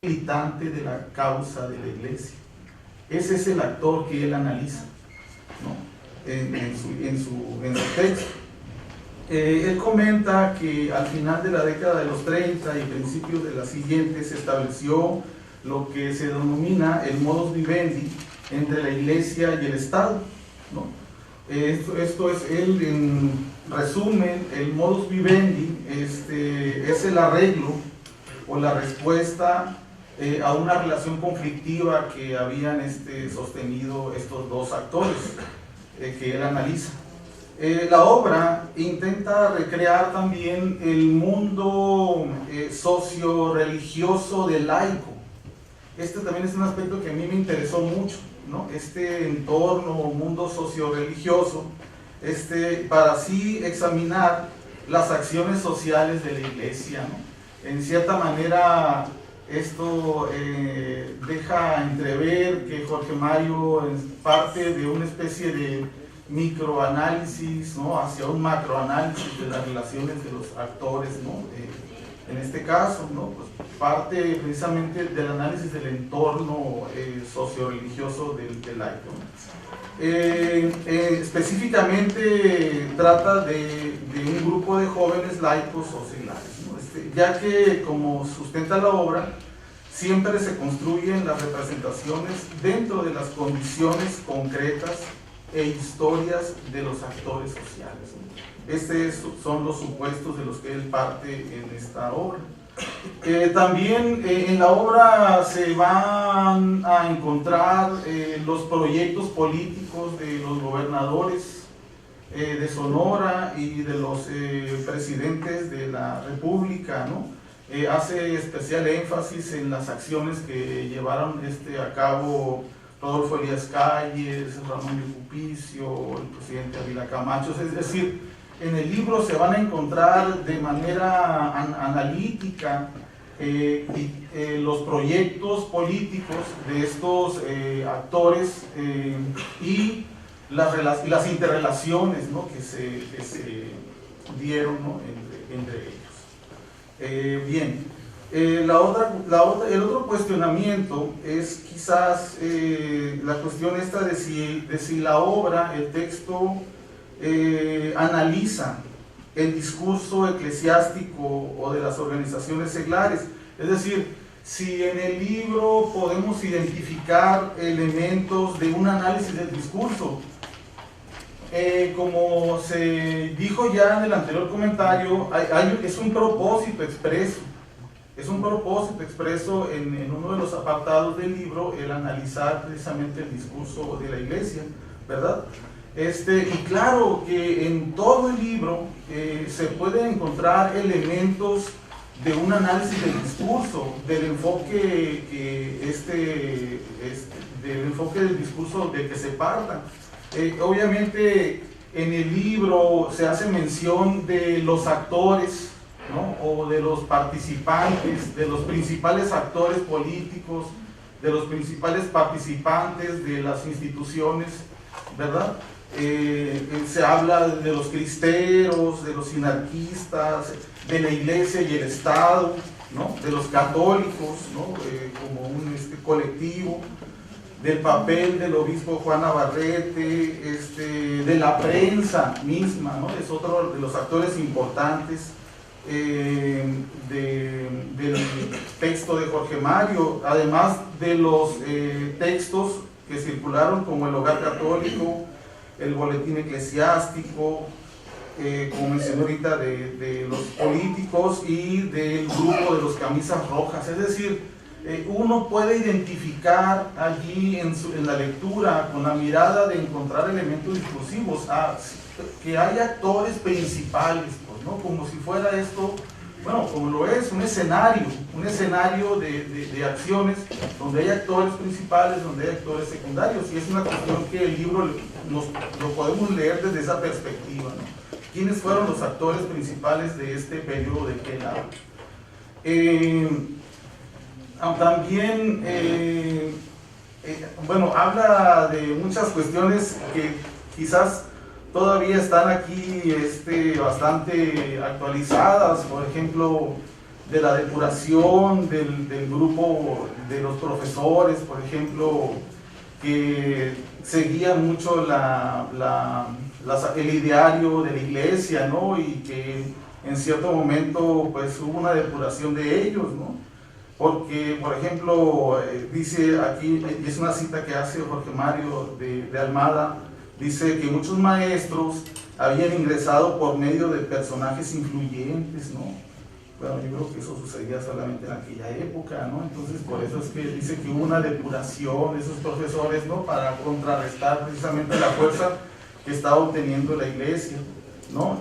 militante de la causa de la iglesia. Ese es el actor que él analiza, ¿no? en su texto. Él comenta que al final de la década de los 30 y principios de la siguiente se estableció lo que se denomina el modus vivendi entre la iglesia y el Estado, ¿no? Esto es, él en resumen, el modus vivendi es el arreglo o la respuesta a una relación conflictiva que habían sostenido estos dos actores que él analiza. La obra intenta recrear también el mundo socio-religioso del laico. Este también es un aspecto que a mí me interesó mucho, ¿no? Este entorno, mundo socio-religioso, para así examinar las acciones sociales de la iglesia, ¿no? En cierta manera, esto deja entrever que Jorge Mario es parte de una especie de microanálisis, ¿no? Hacia un macroanálisis de las relaciones de los actores, ¿no? En este caso, ¿no? Pues parte precisamente del análisis del entorno socio-religioso del laico, ¿no? Específicamente trata de un grupo de jóvenes laicos o seglares, ¿no? Ya que, como sustenta la obra, siempre se construyen las representaciones dentro de las condiciones concretas e historias de los actores sociales, ¿no? Son los supuestos de los que él parte en esta obra. También en la obra se van a encontrar los proyectos políticos de los gobernadores de Sonora y de los presidentes de la República, ¿no? Hace especial énfasis en las acciones que llevaron a cabo Rodolfo Elías Calles, Ramón Yucupicio, el presidente Ávila Camacho. Es decir, en el libro se van a encontrar de manera analítica los proyectos políticos de estos actores y las interrelaciones, ¿no? que se dieron, ¿no? entre ellos. Bien. El otro cuestionamiento es quizás la cuestión de si la obra, el texto, analiza el discurso eclesiástico o de las organizaciones seglares. Es decir, si en el libro podemos identificar elementos de un análisis del discurso. Como se dijo ya en el anterior comentario, es un propósito expreso. Es un propósito expreso en uno de los apartados del libro el analizar precisamente el discurso de la iglesia, ¿verdad? Y claro que en todo el libro se pueden encontrar elementos de un análisis del discurso, del enfoque del discurso de que se parta. Obviamente en el libro se hace mención de los actores, ¿no? O de los participantes, de los principales actores políticos, de los principales participantes de las instituciones, ¿verdad? Se habla de los cristeros, de los sinarquistas, de la iglesia y el Estado, ¿no? De los católicos, ¿no? Como un colectivo, del papel del obispo Juan Navarrete, de la prensa misma, ¿no? Es otro de los actores importantes del texto de Jorge Mario, además de los textos que circularon como el Hogar Católico, el Boletín Eclesiástico, como mencioné ahorita, de los políticos y del grupo de los Camisas Rojas. Es decir, uno puede identificar allí en la lectura, con la mirada de encontrar elementos discursivos, que hay actores principales, pues, ¿no? Como si fuera esto, bueno, como lo es, un escenario de acciones donde hay actores principales, donde hay actores secundarios, y es una cuestión que el libro lo podemos leer desde esa perspectiva, ¿no? ¿Quiénes fueron los actores principales de este periodo de que él habla? También, bueno, habla de muchas cuestiones que quizás todavía están aquí bastante actualizadas, por ejemplo, de la depuración del grupo de los profesores, por ejemplo, que seguían mucho el ideario de la iglesia, ¿no? Y que en cierto momento pues hubo una depuración de ellos, ¿no? Porque, por ejemplo, dice aquí, es una cita que hace Jorge Mario de Almada, dice que muchos maestros habían ingresado por medio de personajes influyentes, ¿no? Bueno, yo creo que eso sucedía solamente en aquella época, ¿no? Entonces, por eso es que dice que hubo una depuración de esos profesores, ¿no? Para contrarrestar precisamente la fuerza que estaba obteniendo la iglesia, ¿no?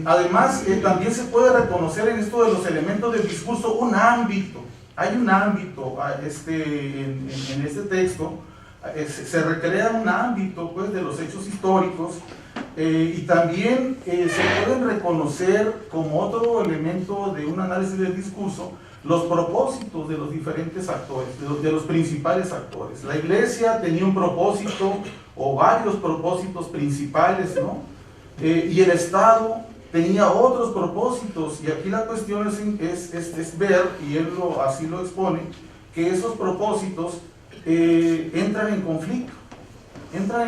Además, también se puede reconocer en esto de los elementos del discurso un ámbito. Hay un ámbito en este texto, se recrea un ámbito pues, de los hechos históricos, y también se pueden reconocer como otro elemento de un análisis del discurso los propósitos de los diferentes actores, de los principales actores. La iglesia tenía un propósito o varios propósitos principales, ¿no? Y el Estado tenía otros propósitos, y aquí la cuestión es ver, y él así lo expone, que esos propósitos entran en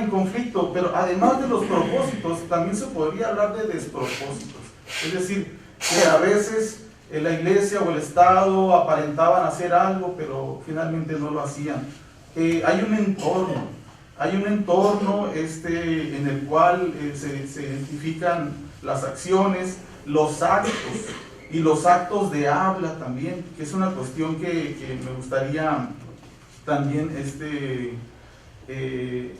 conflicto, pero además de los propósitos, también se podría hablar de despropósitos. Es decir, que a veces la iglesia o el Estado aparentaban hacer algo, pero finalmente no lo hacían. Hay un entorno en el cual se identifican las acciones, los actos, y los actos de habla también, que es una cuestión que me gustaría también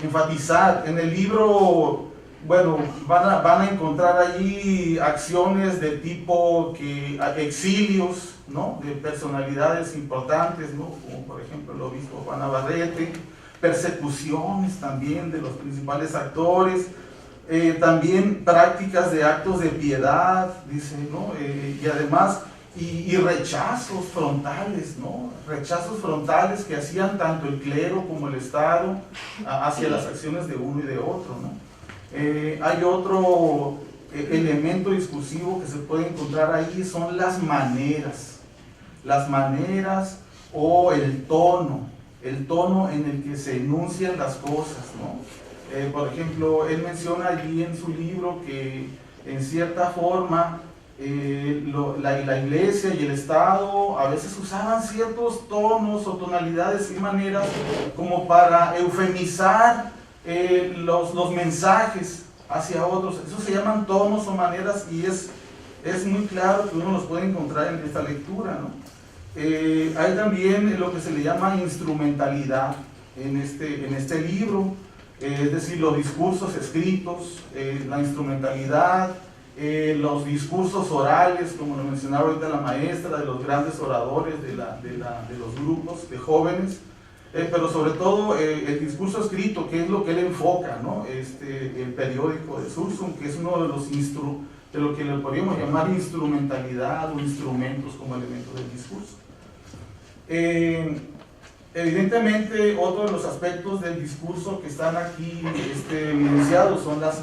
enfatizar. En el libro, bueno, van a encontrar allí acciones de tipo exilios, ¿no? De personalidades importantes, ¿no? Como por ejemplo el obispo Juan Navarrete, persecuciones también de los principales actores, también prácticas de actos de piedad, dice, ¿no? Y además, y rechazos frontales, ¿no? Rechazos frontales que hacían tanto el clero como el Estado hacia las acciones de uno y de otro, ¿no? Hay otro elemento discursivo que se puede encontrar ahí, son las maneras o el tono en el que se enuncian las cosas, ¿no? Por ejemplo, él menciona allí en su libro que en cierta forma la iglesia y el Estado a veces usaban ciertos tonos o tonalidades y maneras como para eufemizar los mensajes hacia otros. Eso se llaman tonos o maneras, y es muy claro que uno los puede encontrar en esta lectura, ¿no? Hay también lo que se le llama instrumentalidad en este libro, es decir, los discursos escritos, la instrumentalidad, los discursos orales, como lo mencionaba ahorita la maestra, de los grandes oradores de los grupos de jóvenes, pero sobre todo el discurso escrito, que es lo que él enfoca, ¿no? El periódico de Sursum, que es uno de lo que le podríamos llamar instrumentalidad o instrumentos como elementos del discurso. Evidentemente, otro de los aspectos del discurso que están aquí evidenciados son las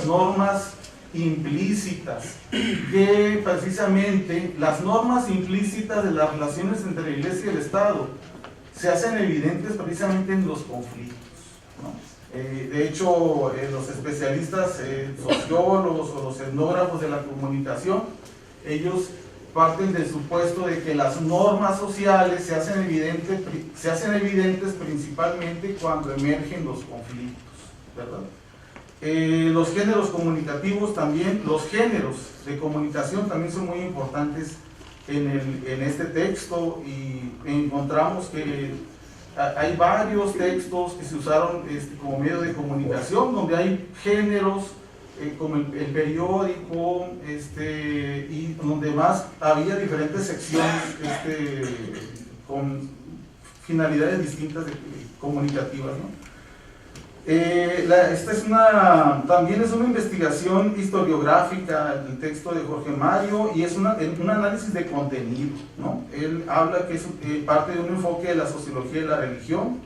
normas implícitas, que precisamente las normas implícitas de las relaciones entre la iglesia y el Estado se hacen evidentes precisamente en los conflictos, ¿no? De hecho, los especialistas, sociólogos o los etnógrafos de la comunicación, ellos parten del supuesto de que las normas sociales se hacen evidentes principalmente cuando emergen los conflictos, ¿verdad? Los géneros comunicativos también, los géneros de comunicación también son muy importantes en este texto, y encontramos que hay varios textos que se usaron como medio de comunicación, donde hay géneros como el periódico, y donde más había diferentes secciones con finalidades distintas comunicativas, ¿no? También es una investigación historiográfica el texto de Jorge Mario, y es un análisis de contenido, ¿no? Él habla que es parte de un enfoque de la sociología de la religión,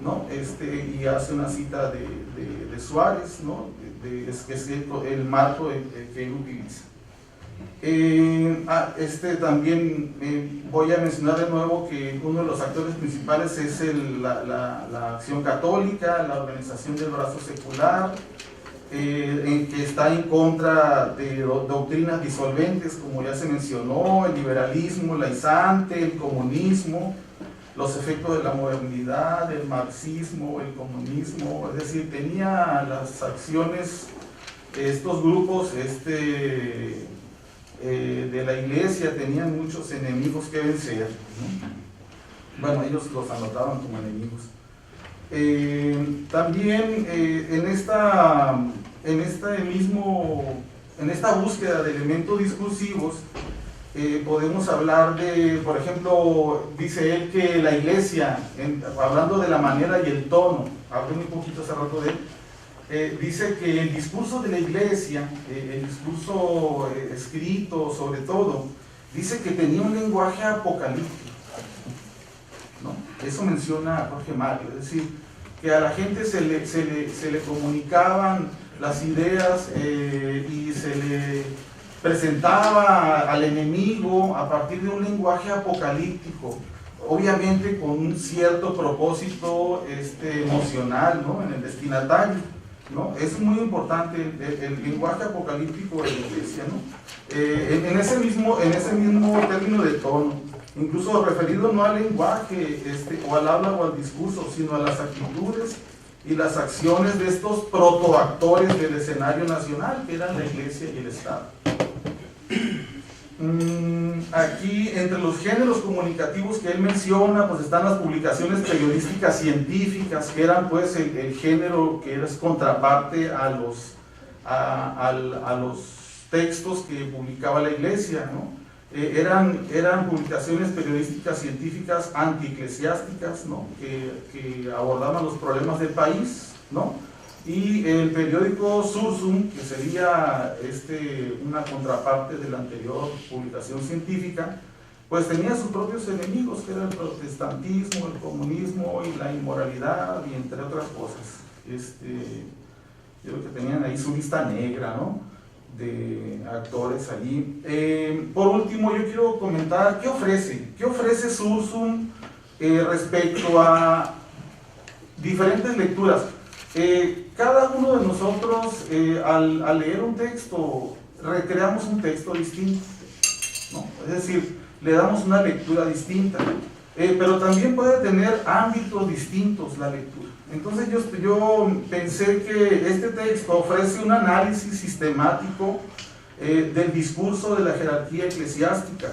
¿no? Y hace una cita de Suárez, ¿no? Que es el marco que él utiliza. También voy a mencionar de nuevo que uno de los actores principales es la Acción Católica, la organización del brazo secular, que está en contra de doctrinas disolventes, como ya se mencionó, el liberalismo laizante, el comunismo, los efectos de la modernidad, el marxismo, el comunismo, es decir, tenía las acciones, estos grupos de la iglesia tenían muchos enemigos que vencer, ¿no? Bueno, ellos los anotaban como enemigos. También en esta búsqueda de elementos discursivos podemos hablar de, por ejemplo, dice él que la iglesia, hablando de la manera y el tono, hablé un poquito hace rato de él, dice que el discurso de la iglesia, el discurso escrito sobre todo, dice que tenía un lenguaje apocalíptico, ¿no? Eso menciona Jorge Mario, es decir, que a la gente se le comunicaban las ideas y se le presentaba al enemigo a partir de un lenguaje apocalíptico, obviamente con un cierto propósito emocional, ¿no?, en el destinatario, ¿no? Es muy importante el lenguaje apocalíptico de la iglesia, ¿no? En ese mismo término de tono, incluso referido no al lenguaje o al habla o al discurso, sino a las actitudes y las acciones de estos protoactores del escenario nacional, que eran la iglesia y el Estado. Aquí, entre los géneros comunicativos que él menciona, pues están las publicaciones periodísticas científicas, que eran pues el género que es contraparte a los textos que publicaba la iglesia, ¿no? Eran publicaciones periodísticas científicas antieclesiásticas, ¿no?, que abordaban los problemas del país, ¿no? Y el periódico Sursum, que sería una contraparte de la anterior publicación científica, pues tenía sus propios enemigos, que era el protestantismo, el comunismo y la inmoralidad, y entre otras cosas. Yo creo que tenían ahí su lista negra, ¿no?, de actores allí. Por último, yo quiero comentar qué ofrece Sursum respecto a diferentes lecturas. Cada uno de nosotros, al leer un texto, recreamos un texto distinto, ¿no? Es decir, le damos una lectura distinta, pero también puede tener ámbitos distintos la lectura. Entonces yo pensé que este texto ofrece un análisis sistemático del discurso de la jerarquía eclesiástica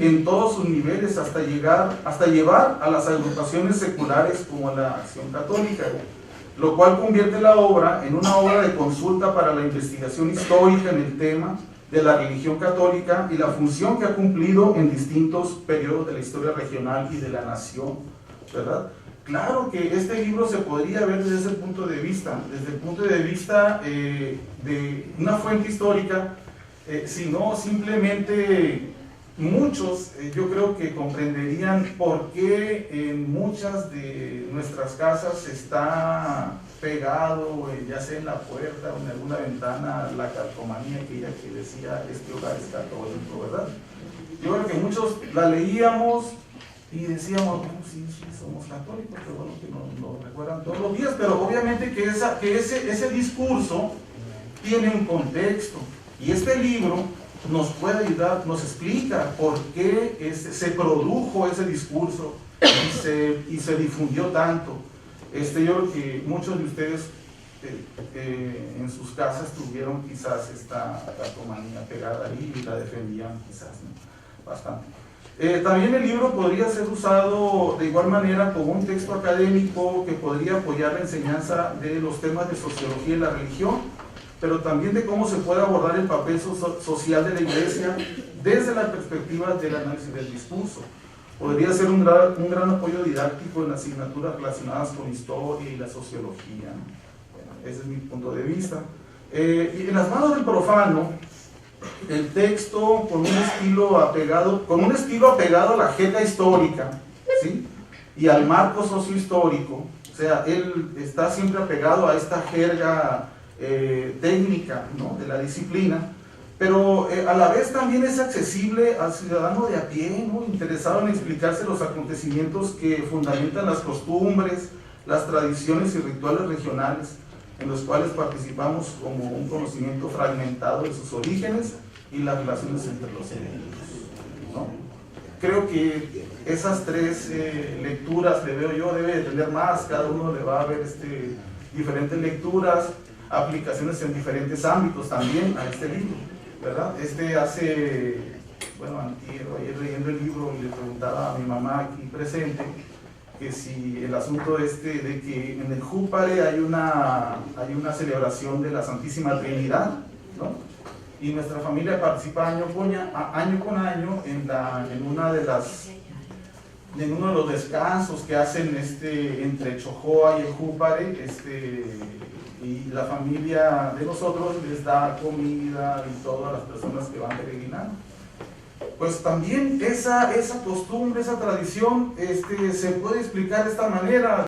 en todos sus niveles, hasta llevar a las agrupaciones seculares como la Acción Católica, lo cual convierte la obra en una obra de consulta para la investigación histórica en el tema de la religión católica y la función que ha cumplido en distintos periodos de la historia regional y de la nación, ¿verdad? Claro que este libro se podría ver desde ese punto de vista, de una fuente histórica, sino simplemente muchos, yo creo que comprenderían por qué en muchas de nuestras casas está pegado, ya sea en la puerta o en alguna ventana, la calcomanía aquella que decía este hogar es católico, ¿verdad? Yo creo que muchos la leíamos y decíamos, bueno, sí, somos católicos, pero bueno, que nos recuerdan todos los días, pero obviamente que ese discurso tiene un contexto, y este libro nos puede ayudar, nos explica por qué se produjo ese discurso y se difundió tanto. Yo creo que muchos de ustedes en sus casas tuvieron quizás esta calcomanía pegada ahí y la defendían quizás, ¿no?, bastante. También el libro podría ser usado de igual manera como un texto académico que podría apoyar la enseñanza de los temas de sociología y la religión, pero también de cómo se puede abordar el papel social de la iglesia desde la perspectiva del análisis del discurso. Podría ser un gran apoyo didáctico en asignaturas relacionadas con historia y la sociología, ¿no? Bueno, ese es mi punto de vista. Y en las manos del profano, el texto con un estilo apegado a la jeta histórica, ¿sí?, y al marco sociohistórico, o sea, él está siempre apegado a esta jerga técnica, ¿no?, de la disciplina, pero a la vez también es accesible al ciudadano de a pie, ¿no? Interesado en explicarse los acontecimientos que fundamentan las costumbres, las tradiciones y rituales regionales, en los cuales participamos como un conocimiento fragmentado de sus orígenes y las relaciones entre los elementos, ¿no? Creo que esas tres lecturas, le veo yo, debe de tener más, cada uno le va a ver diferentes lecturas, aplicaciones en diferentes ámbitos también a este libro, ¿verdad? Ayer leyendo el libro, le preguntaba a mi mamá aquí presente que si el asunto de que en el Júpare hay una celebración de la Santísima Trinidad, ¿no? Y nuestra familia participa año con año en uno de los descansos que hacen entre Chojoa y el Júpare, y la familia de nosotros les da comida y todas las personas que van peregrinando. Pues también esa costumbre, esa tradición se puede explicar de esta manera.